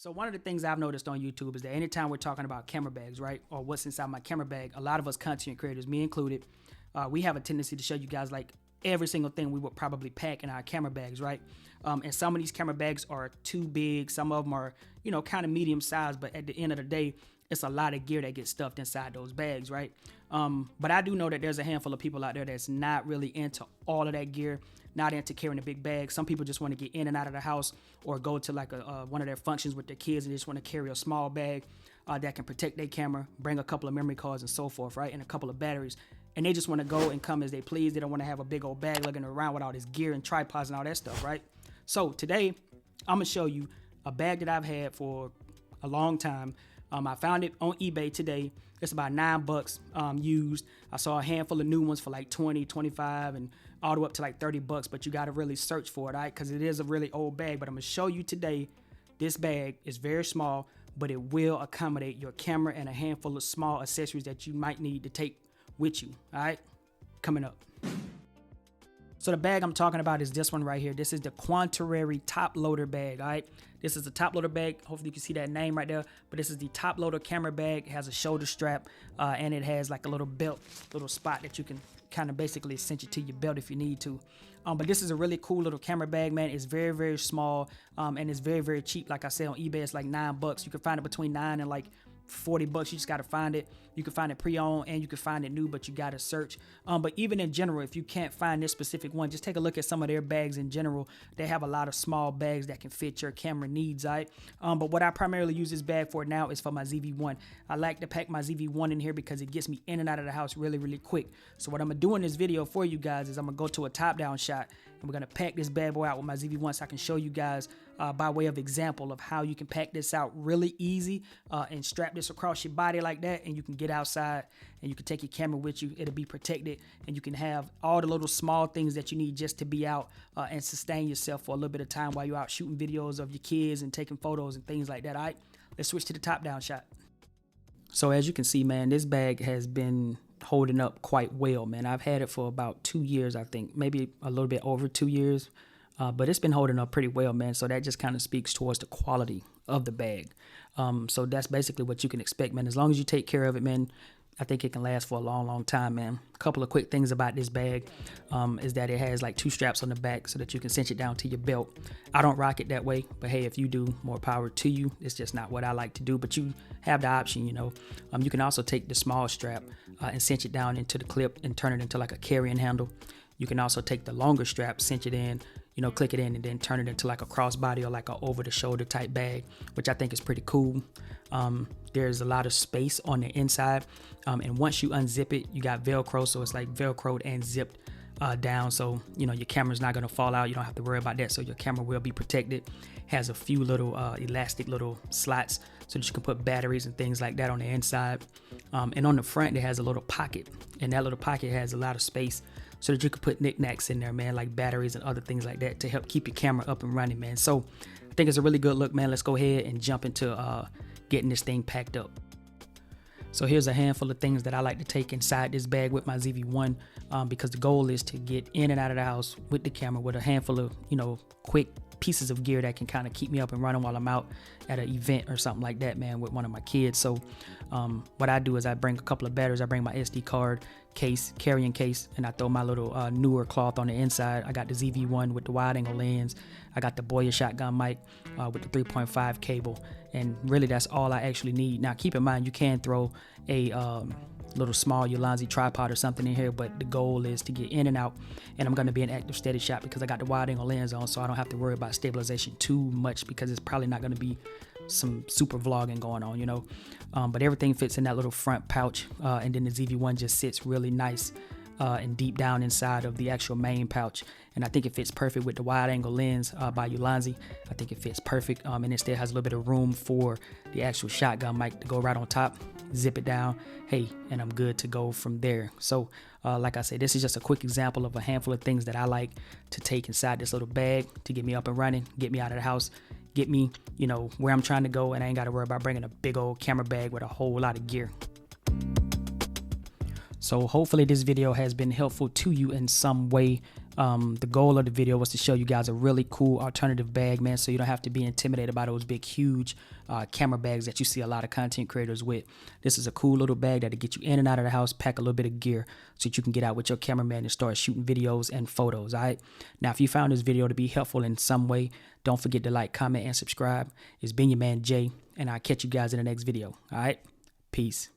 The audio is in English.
So one of the things I've noticed on YouTube is that anytime we're talking about camera bags, right, or what's inside my camera bag, a lot of us content creators, me included, we have a tendency to show you guys like every single thing we would probably pack in our camera bags, right? And some of these camera bags are too big. Some of them are, you know, kind of medium size, but at the end of the day, it's a lot of gear that gets stuffed inside those bags, right? But I do know that there's a handful of people out there that's not really into all of that gear, not into carrying a big bag. Some people just want to get in and out of the house or go to like one of their functions with their kids and just want to carry a small bag that can protect their camera, bring a couple of memory cards and so forth, right? And a couple of batteries. And they just want to go and come as they please. They don't want to have a big old bag lugging around with all this gear and tripods and all that stuff, right? So today, I'm going to show you a bag that I've had for a long time. I found it on eBay today. It's about $9 used. I saw a handful of new ones for like 20, 25, and all the way up to like $30, but you got to really search for it, all right? Because it is a really old bag, but I'm going to show you today. This bag is very small, but it will accommodate your camera and a handful of small accessories that you might need to take with you, all right? Coming up. So the bag I'm talking about is this one right here. This is the Quantarary top loader bag, all right? This is the top loader bag. Hopefully you can see that name right there. But this is the top loader camera bag. It has a shoulder strap and it has like a little belt, little spot that you can kind of basically cinch it to your belt if you need to. But this is a really cool little camera bag, man. It's very, very small and it's very, very cheap. Like I said, on eBay, it's like $9. You can find it between $9 and like $40. You just got to find it. You can find it pre-owned and you can find it new, but you got to search. But even in general, if you can't find this specific one, just take a look at some of their bags in general. They have a lot of small bags that can fit your camera needs, right? But what I primarily use this bag for now is for my ZV-1. I like to pack my ZV-1 in here because it gets me in and out of the house really, really quick. So what I'm going to do in this video for you guys is I'm going to go to a top-down shot and we're going to pack this bad boy out with my ZV-1 so I can show you guys by way of example of how you can pack this out really easy and strap this across your body like that, and you can get outside and you can take your camera with you. It'll be protected and you can have all the little small things that you need just to be out and sustain yourself for a little bit of time while you're out shooting videos of your kids and taking photos and things like that. All right, let's switch to the top down shot. So as you can see, man, this bag has been holding up quite well, man. I've had it for about 2 years, I think, maybe a little bit over 2 years. But it's been holding up pretty well, man. So that just kind of speaks towards the quality of the bag. So that's basically what you can expect, man. As long as you take care of it, man, I think it can last for a long, long time, man. A couple of quick things about this bag is that it has like 2 straps on the back so that you can cinch it down to your belt. I don't rock it that way, but hey, if you do, more power to you. It's just not what I like to do, but you have the option, you know. You can also take the small strap and cinch it down into the clip and turn it into like a carrying handle. You can also take the longer strap, cinch it in, you know, click it in and then turn it into like a crossbody or like a over-the-shoulder type bag, which I think is pretty cool. There's a lot of space on the inside, and once you unzip it, you got Velcro, so it's like Velcroed and zipped down, so you know your camera's not going to fall out. You don't have to worry about that, so your camera will be protected. Has a few little elastic little slots so that you can put batteries and things like that on the inside, and on the front it has a little pocket, and that little pocket has a lot of space so that you can put knickknacks in there, man, like batteries and other things like that to help keep your camera up and running, man. So I think it's a really good look, man. Let's go ahead and jump into getting this thing packed up. So here's a handful of things that I like to take inside this bag with my ZV-1 because the goal is to get in and out of the house with the camera with a handful of, you know, quick pieces of gear that can kind of keep me up and running while I'm out at an event or something like that, man, with one of my kids. So what I do is I bring a couple of batteries. I bring my SD card case, carrying case, and I throw my little newer cloth on the inside. I got the ZV-1 with the wide angle lens. I got the Boya shotgun mic with the 3.5 cable, and really that's all I actually need. Now keep in mind you can throw a little small Ulanzi tripod or something in here, but the goal is to get in and out, and I'm going to be an active steady shot because I got the wide angle lens on, so I don't have to worry about stabilization too much because it's probably not going to be some super vlogging going on, you know. But everything fits in that little front pouch, and then the ZV-1 just sits really nice and deep down inside of the actual main pouch, and I think it fits perfect with the wide angle lens by Ulanzi. I think it fits perfect, and it still has a little bit of room for the actual shotgun mic to go right on top. Zip it down, hey, and I'm good to go from there. So like I said, this is just a quick example of a handful of things that I like to take inside this little bag to get me up and running, get me out of the house, get me, you know, where I'm trying to go, and I ain't got to worry about bringing a big old camera bag with a whole lot of gear. So hopefully this video has been helpful to you in some way. The goal of the video was to show you guys a really cool alternative bag, man, so you don't have to be intimidated by those big, huge camera bags that you see a lot of content creators with. This is a cool little bag that'll get you in and out of the house, pack a little bit of gear so that you can get out with your cameraman and start shooting videos and photos, all right? Now, if you found this video to be helpful in some way, don't forget to like, comment, and subscribe. It's been your man, Jay, and I'll catch you guys in the next video, all right? Peace.